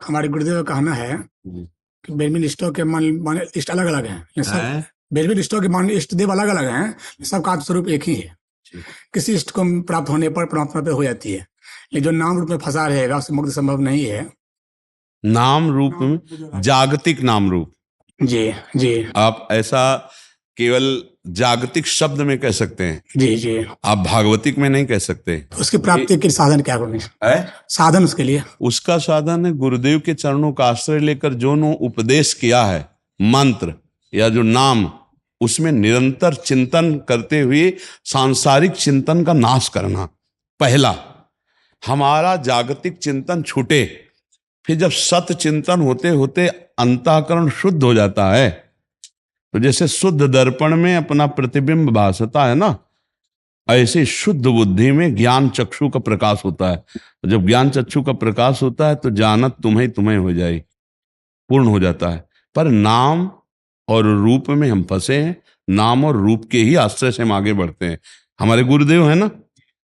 हमारे गुरुदेव का कहना है कि बेनिफिट इष्टों के मान इष्ट अलग अलग हैं, ये सब है? बेनिफिट इष्टों के मान इष्ट देव अलग अलग हैं, सबका स्वरूप एक ही है। किसी इष्ट को प्राप्त होने पर परमात्मा पे हो जाती है, लेकिन जो नाम रूप में फंसा रहेगा उससे मुक्ति संभव नहीं है। नाम रूप में, जागतिक नाम रूप। जी जी आप ऐसा केवल जागतिक शब्द में कह सकते हैं, जी जी। आप भागवतिक में नहीं कह सकते। उसकी प्राप्ति के साधन क्या होंगे? साधन उसके लिए, उसका साधन है गुरुदेव के चरणों का आश्रय लेकर जो नो उपदेश किया है, मंत्र या जो नाम, उसमें निरंतर चिंतन करते हुए सांसारिक चिंतन का नाश करना। पहला हमारा जागतिक चिंतन छूटे, फिर जब सत चिंतन होते होते अंतःकरण शुद्ध हो जाता है, तो जैसे शुद्ध दर्पण में अपना प्रतिबिंब भासता है ना, ऐसे शुद्ध बुद्धि में ज्ञान चक्षु का प्रकाश होता है। जब ज्ञान चक्षु का प्रकाश होता है तो जानत तुम्हें तुम्हें हो जाए, पूर्ण हो जाता है। पर नाम और रूप में हम फंसे हैं, नाम और रूप के ही आश्रय से हम आगे बढ़ते हैं। हमारे गुरुदेव है ना,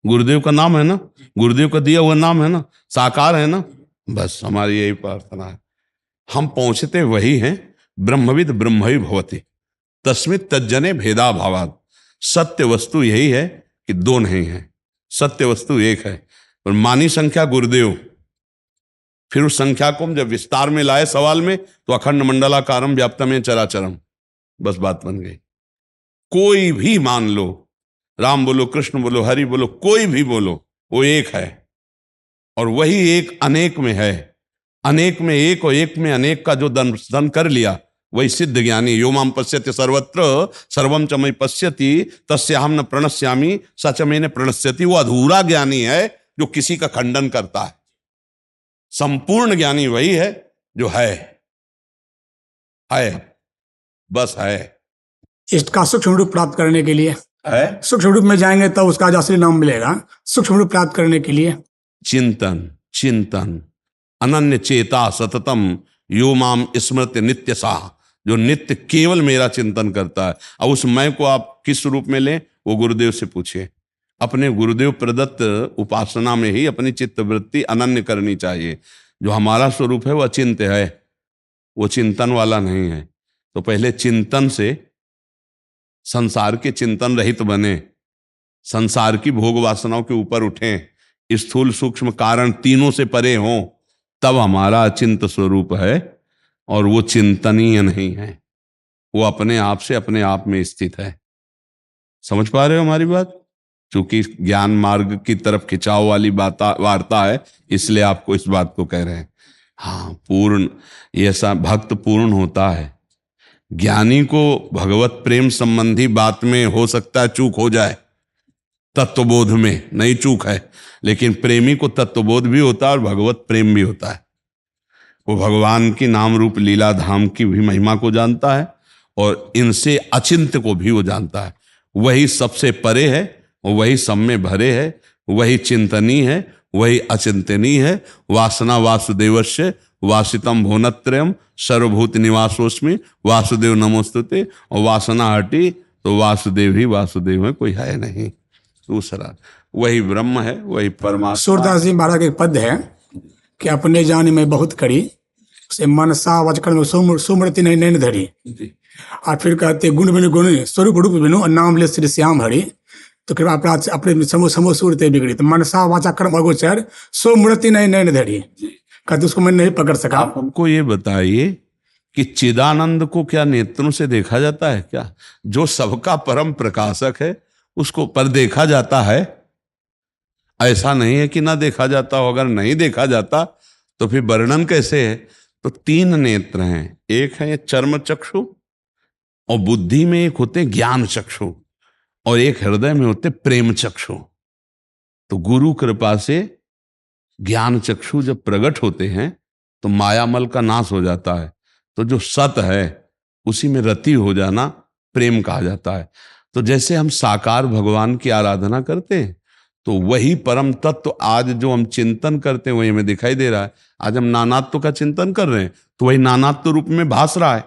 गुरुदेव का नाम है ना, गुरुदेव का दिया हुआ नाम है ना, साकार है ना, बस हमारी यही प्रार्थना है। हम पहुंचते वही हैं, ब्रह्मविद ब्रह्मवि भवति तस्मित् तज्जने भेदा भावात्। सत्य वस्तु यही है कि दो नहीं है, सत्य वस्तु एक है। और मानी संख्या गुरुदेव, फिर उस संख्या को हम जब विस्तार में लाए सवाल में, तो अखंड मंडलाकारम व्याप्तमेव चराचरम, बस बात बन गई। कोई भी मान लो, राम बोलो, कृष्ण बोलो, हरि बोलो, कोई भी बोलो, वो एक है। और वही एक अनेक में है, अनेक में एक और एक में अनेक का जो दर्शन कर लिया, वही सिद्ध ज्ञानी। यो माम पश्यति सर्वत्र सर्वम च मयि पश्यति तस्याहम न प्रणश्यामि सच में न प्रणश्यति। वो अधूरा ज्ञानी है जो किसी का खंडन करता है। संपूर्ण ज्ञानी वही है जो है बस है। इष्ट का सूक्ष्म रूप प्राप्त करने के लिए है सूक्ष्म रूप में जाएंगे तब उसका असली नाम मिलेगा। सूक्ष्म रूप प्राप्त करने के लिए चिंतन, चिंतन अनन्य चेता सततम यो माम स्मृति नित्य साह, जो नित्य केवल मेरा चिंतन करता है। अब उस मैं को आप किस रूप में लें, वो गुरुदेव से पूछिए। अपने गुरुदेव प्रदत्त उपासना में ही अपनी चित्तवृत्ति अनन्य करनी चाहिए। जो हमारा स्वरूप है वो अचिंत्य है, वो चिंतन वाला नहीं है। तो पहले चिंतन से संसार के चिंतन रहित बने, संसार की भोग वासनाओं के ऊपर उठें, स्थूल सूक्ष्म कारण तीनों से परे हों, तब हमारा अचिंत स्वरूप है। और वो चिंतनीय नहीं है, वो अपने आप से अपने आप में स्थित है। समझ पा रहे हो हमारी बात? चूंकि ज्ञान मार्ग की तरफ खिंचाव वाली वार्ता है, इसलिए आपको इस बात को कह रहे हैं। हाँ, पूर्ण ऐसा भक्त पूर्ण होता है। ज्ञानी को भगवत प्रेम संबंधी बात में हो सकता है चूक हो जाए, तत्वबोध में नहीं चूक है, लेकिन प्रेमी को तत्वबोध भी होता है और भगवत प्रेम भी होता है। वो भगवान की नाम रूप लीला धाम की भी महिमा को जानता है और इनसे अचिंत्य को भी वो जानता है। वही सबसे परे है, वही सब में भरे है, वही चिंतनीय है, वही अचिंतनीय है। वासना वासुदेवस्य वासितम भुवनत्रयम् सर्वभूत निवासोस्मि वासुदेव नमोस्तुते। और वासना हटी तो वासुदेव ही वासुदेव है, कोई है नहीं दूसरा। वही ब्रह्म है, वही परमात्मा। सूरदास जी महाराज के पद है कि अपने जान में बहुत करी से मनसा वचकर में सुमृति नहीं नैन धरी। और फिर कहते गुण बिनु गुण स्वरूप रूप बिनु नाम ले श्री श्याम हरि। तो कृपा अपराध से अपने समो सूरते बिगड़ी। तो मनसा वाचा कर्म अगोचर सुमृति नहीं नैन धरी, कहते उसको मैं नहीं पकड़ सका। आप हमको ये बताइए कि चिदानंद को क्या नेत्रों से देखा जाता है क्या? जो सबका परम प्रकाशक है उसको पर देखा जाता है? ऐसा नहीं है कि ना देखा जाता हो। अगर नहीं देखा जाता तो फिर वर्णन कैसे है? तो तीन नेत्र हैं, एक है चर्म चक्षु, और बुद्धि में एक होते ज्ञान चक्षु, और एक हृदय में होते प्रेम चक्षु। तो गुरु कृपा से ज्ञान चक्षु जब प्रकट होते हैं तो मायामल का नाश हो जाता है। तो जो सत है उसी में रति हो जाना प्रेम कहा जाता है। तो जैसे हम साकार भगवान की आराधना करते हैं, तो वही परम तत्व आज जो हम चिंतन करते हैं वही हमें दिखाई दे रहा है। आज हम नानात्व का चिंतन कर रहे हैं तो वही नानात्व रूप में भास रहा है।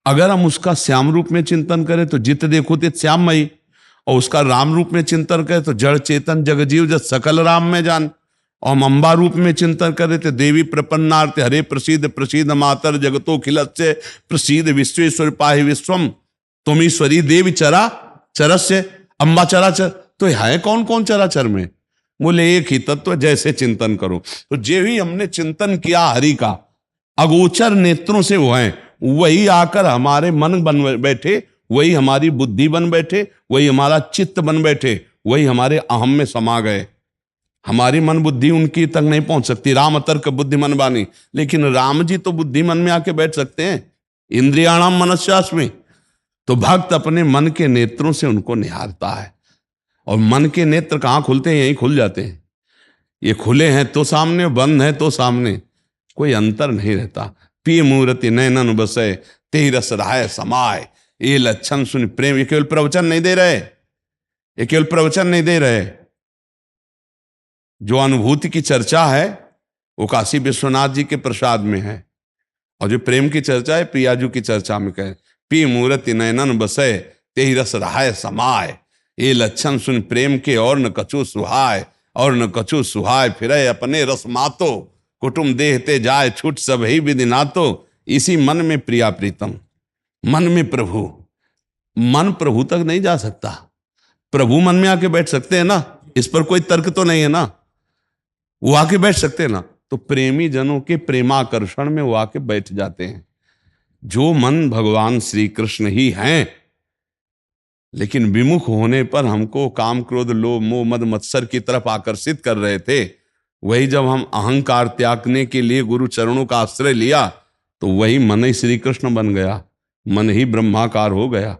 अगर हम उसका श्याम रूप में चिंतन करें तो जित देखो ते श्याममयी, और उसका राम रूप में चिंतन करें तो जड़ चेतन जगजीव जब सकल राम में जान। और हम अम्बा रूप में चिंतन कर रहे थे, देवी प्रपन्नार्थ हरे प्रसीद प्रसीद मातर जगतो खिलस्य प्रसीद विश्वेश्वर पाहि विश्वम तुम ईश्वरी देवी चरा चरस्य अम्बा चराचर। तो है कौन कौन चराचर में? बोले एक ही तत्व, जैसे चिंतन करो। तो जे भी हमने चिंतन किया हरि का, अगोचर नेत्रों से वो है, वही आकर हमारे मन बन बैठे, वही हमारी बुद्धि बन बैठे, वही हमारा चित्त बन बैठे, वही हमारे अहम में समा गए। हमारी मन बुद्धि उनकी तक नहीं पहुंच सकती। राम तर्क बुद्धि मन बानी, लेकिन राम जी तो बुद्धि मन में आके बैठ सकते हैं, इंद्रियाणाम मनस्यास्मि। तो भक्त अपने मन के नेत्रों से उनको निहारता है, और मन के नेत्र कहाँ खुलते हैं? यहीं खुल जाते हैं। ये खुले हैं तो सामने, बंद है तो सामने, कोई अंतर नहीं रहता। पिय मूर्ति नैनन बसे ते रस रहाय समाय, ये लक्षण सुन प्रेम। ये केवल प्रवचन नहीं दे रहे, ये केवल प्रवचन नहीं दे रहे। जो अनुभूति की चर्चा है वो काशी विश्वनाथ जी के प्रसाद में है, और जो प्रेम की चर्चा है प्रियाजू की चर्चा में कहे, पी मूर्ति नयनन बसे ते रस रहाय समाय, ये लक्षण सुन प्रेम के और न कछु सुहाय, और न कछु सुहाय फिरे अपने रस मातो, कुटुम देहते जाए छूट सब ही विधि नातो। इसी मन में प्रिया प्रीतम, मन में प्रभु। मन प्रभु तक नहीं जा सकता, प्रभु मन में आके बैठ सकते हैं ना, इस पर कोई तर्क तो नहीं है ना, वो आके बैठ सकते हैं ना। तो प्रेमी जनों के प्रेमाकर्षण में वो आके बैठ जाते हैं। जो मन भगवान श्री कृष्ण ही हैं, लेकिन विमुख होने पर हमको काम क्रोध लोभ मोह मद मत्सर की तरफ आकर्षित कर रहे थे, वही जब हम अहंकार त्यागने के लिए गुरु चरणों का आश्रय लिया, तो वही मन ही श्री कृष्ण बन गया, मन ही ब्रह्माकार हो गया,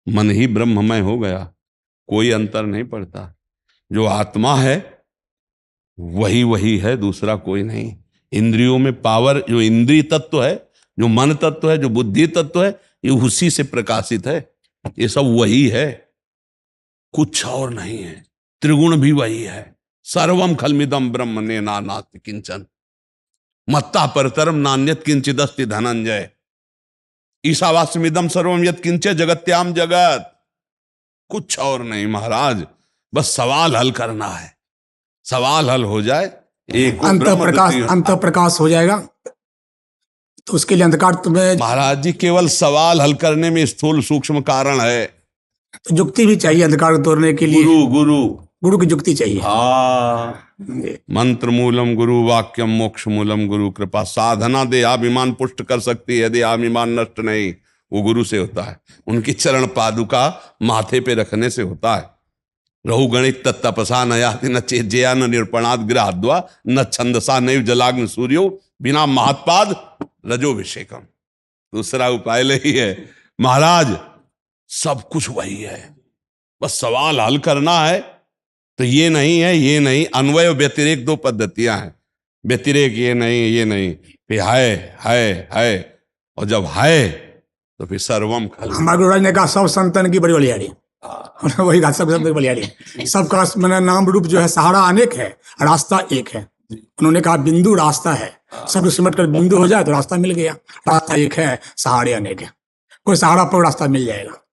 मन ही ब्रह्ममय हो गया। कोई अंतर नहीं पड़ता। जो आत्मा है वही वही है, दूसरा कोई नहीं। इंद्रियों में पावर, जो इंद्रिय तत्व है, जो मन तत्व है, जो बुद्धि तत्व है, ये उसी से प्रकाशित है। ये सब वही है, कुछ और नहीं है। त्रिगुण भी वही है। सर्वम खलमिदम ब्रह्म ने नानास्ति किंचन मत्ता परतरम नान्यत किंचिदस्ति धनंजय ईशावास्यमिदम सर्वम यत् किंचे जगत्याम जगत। कुछ और नहीं महाराज, बस सवाल हल करना है। सवाल हल हो जाए, एक अंत प्रकाश हो जाएगा। तो उसके लिए अंधकार तुम्हें महाराज जी केवल सवाल हल करने में स्थूल सूक्ष्म कारण है। तो युक्ति भी चाहिए अंधकार तोड़ने के लिए। गुरु की युक्ति चाहिए। हाँ, मंत्र मूलम गुरु वाक्यम मोक्ष मूलम गुरु कृपा। साधना दे अभिमान पुष्ट कर सकती है, यदि अभिमान नष्ट नहीं, वो गुरु से होता है। उनकी चरण पादुका माथे पे रखने से होता है। रहु गणित तत्तपसा न याति न चेज्या न निरूपणाद गृहाद्वा न छंदसा नैव जलाग्न सूर्यो बिना महात्पाद रजोभिषेकम। दूसरा उपाय ही है महाराज, सब कुछ वही है, बस सवाल हल करना है। तो ये नहीं है, ये नहीं, अन्वय व्यतिरेक दो पद्धतियां हैं। व्यतिरेक ये नहीं, फिर है, और जब है तो फिर सर्वम खल। हमारे गुरुराज ने कहा सब संतन की बड़ी बलियाड़ी, वही कहा सब संतन की बलियाड़ी। सबका मैंने नाम रूप जो है सहारा अनेक है, रास्ता एक है। उन्होंने कहा बिंदु रास्ता है, सब सिमट कर बिंदु हो जाए तो रास्ता मिल गया। रास्ता एक है, सहारे अनेक है। कोई सहारा पर रास्ता मिल जाएगा।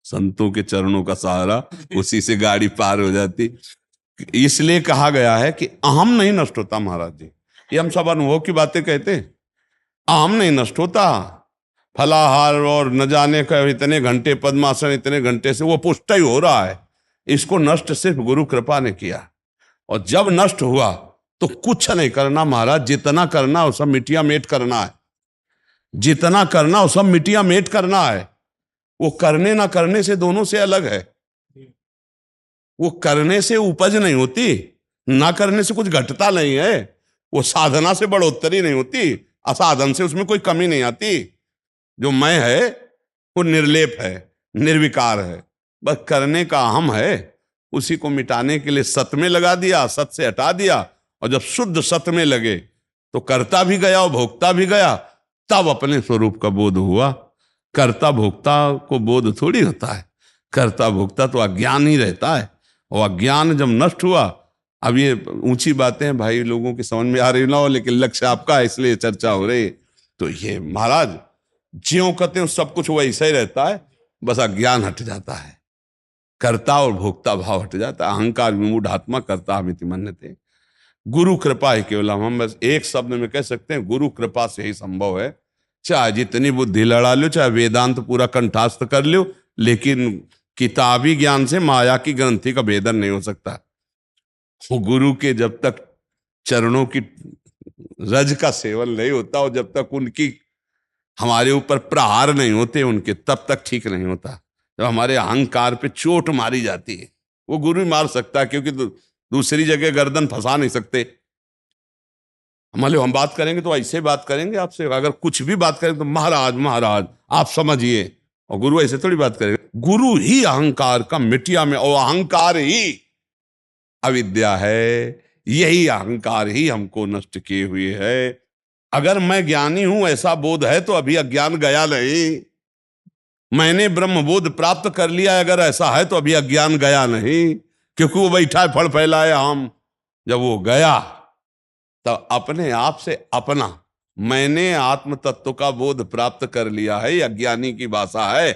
संतों के चरणों का सहारा, उसी से गाड़ी पार हो जाती। इसलिए कहा गया है कि अहम नहीं नष्ट होता महाराज जी। ये हम सब अनुभव की बातें कहते हैं। अहम नहीं नष्ट होता। फलाहार और न जाने का इतने घंटे पद्मासन, इतने घंटे से वो पुष्ट ही हो रहा है। इसको नष्ट सिर्फ गुरु कृपा ने किया। और जब नष्ट हुआ तो कुछ नहीं करना महाराज, जितना करना वो सब मिट्टिया मेट करना है। जितना करना वो सब मिट्टिया मेट करना है। वो करने ना करने से दोनों से अलग है। वो करने से उपज नहीं होती, ना करने से कुछ घटता नहीं है। वो साधना से बढ़ोतरी नहीं होती, असाधन से उसमें कोई कमी नहीं आती। जो मैं है वो निर्लेप है, निर्विकार है। बस करने का अहम है, उसी को मिटाने के लिए सत में लगा दिया, सत से हटा दिया। और जब शुद्ध सत में लगे तो करता भी गया और भोक्ता भी गया, तब अपने स्वरूप का बोध हुआ। कर्ता भोक्ता को बोध थोड़ी होता है। कर्ता भोक्ता तो अज्ञान ही रहता है। और अज्ञान जब नष्ट हुआ, अब ये ऊंची बातें हैं भाई, लोगों की समझ में आ रही ना हो, लेकिन लक्ष्य आपका है इसलिए चर्चा हो रही। तो ये महाराज ज्यों कहते हैं सब कुछ वैसा ही रहता है, बस अज्ञान हट जाता है, कर्ता और भोक्ता भाव हट जाता है। अहंकार विमूढ़ आत्मा कर्ता अमिति मन्यते। गुरु कृपा ही केवलम, हम बस एक शब्द में कह सकते हैं गुरु कृपा से ही संभव है। चाहे जितनी बुद्धि लड़ा लो, चाहे वेदांत पूरा कंठास्थ कर लो, लेकिन किताबी ज्ञान से माया की ग्रंथि का भेदन नहीं हो सकता। वो गुरु के जब तक चरणों की रज का सेवन नहीं होता और जब तक उनकी हमारे ऊपर प्रहार नहीं होते उनके, तब तक ठीक नहीं होता। जब हमारे अहंकार पे चोट मारी जाती है, वो गुरु ही मार सकता है, क्योंकि दूसरी जगह गर्दन फंसा नहीं सकते। मान लो हम बात करेंगे तो ऐसे बात करेंगे आपसे, अगर कुछ भी बात करेंगे तो महाराज महाराज आप समझिए, और गुरु ऐसे थोड़ी बात करेंगे। गुरु ही अहंकार का मिटिया में, और अहंकार ही अविद्या है, यही अहंकार ही हमको नष्ट किए हुए है। अगर मैं ज्ञानी हूं ऐसा बोध है तो अभी अज्ञान गया नहीं। मैंने ब्रह्म बोध प्राप्त कर लिया अगर ऐसा है तो अभी अज्ञान गया नहीं, क्योंकि वो बैठा है फल फैलाए हम। जब वो गया तब अपने आप से अपना मैंने आत्म तत्व का बोध प्राप्त कर लिया है, अज्ञानी की भाषा है।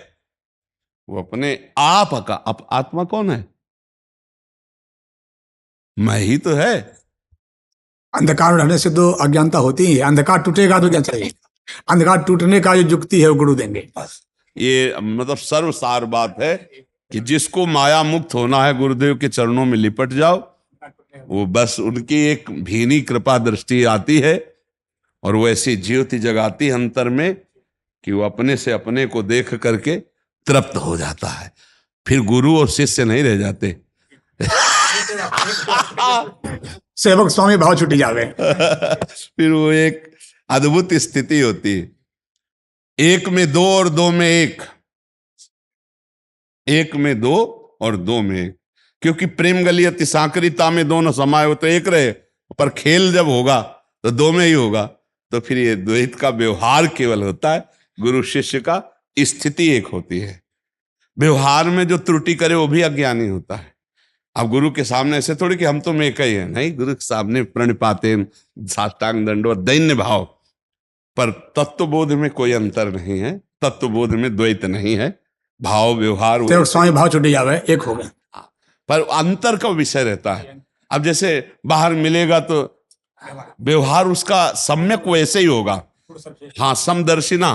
वो अपने आप का आत्मा कौन है? मैं ही तो है। अंधकार में रहने से तो अज्ञानता होती ही है, अंधकार टूटेगा तो क्या चाहिए? अंधकार टूटने का जो युक्ति है वो गुरु देंगे। बस ये मतलब सर्वसार बात है कि जिसको माया मुक्त होना है गुरुदेव के चरणों में लिपट जाओ, वो बस उनकी एक भीनी कृपा दृष्टि आती है और वो ऐसी ज्योति जगाती है अंतर में कि वो अपने से अपने को देख करके तृप्त हो जाता है। फिर गुरु और शिष्य नहीं रह जाते। सेवक स्वामी भाव छुटी जावे। फिर वो एक अद्भुत स्थिति होती है, एक में दो और दो में एक, एक में दो और दो में एक। क्योंकि प्रेम गली अति सांकरिता में दोनों समाये हो तो एक रहे, पर खेल जब होगा तो दो में ही होगा। तो फिर ये द्वैत का व्यवहार केवल होता है, गुरु शिष्य का स्थिति एक होती है। व्यवहार में जो त्रुटि करे वो भी अज्ञानी होता है। अब गुरु के सामने ऐसे थोड़ी कि हम तो एक ही हैं, नहीं, गुरु के सामने प्रणिपाते साष्टांग दंडवत दैन्य भाव। पर तत्वबोध में कोई अंतर नहीं है, तत्वबोध में द्वैत नहीं है, भाव व्यवहार सेवक स्वामी भाव छुटी जावे, एक हो गए। पर अंतर का विषय रहता है। अब जैसे बाहर मिलेगा तो व्यवहार उसका सम्यक वैसे ही होगा, हाँ, समदर्शिना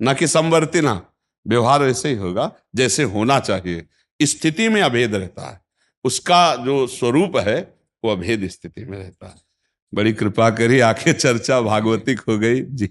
न कि समवर्तिना, व्यवहार वैसे ही होगा जैसे होना चाहिए। स्थिति में अभेद रहता है, उसका जो स्वरूप है वो अभेद स्थिति में रहता है। बड़ी कृपा करी, आखिर चर्चा भागवतिक हो गई जी।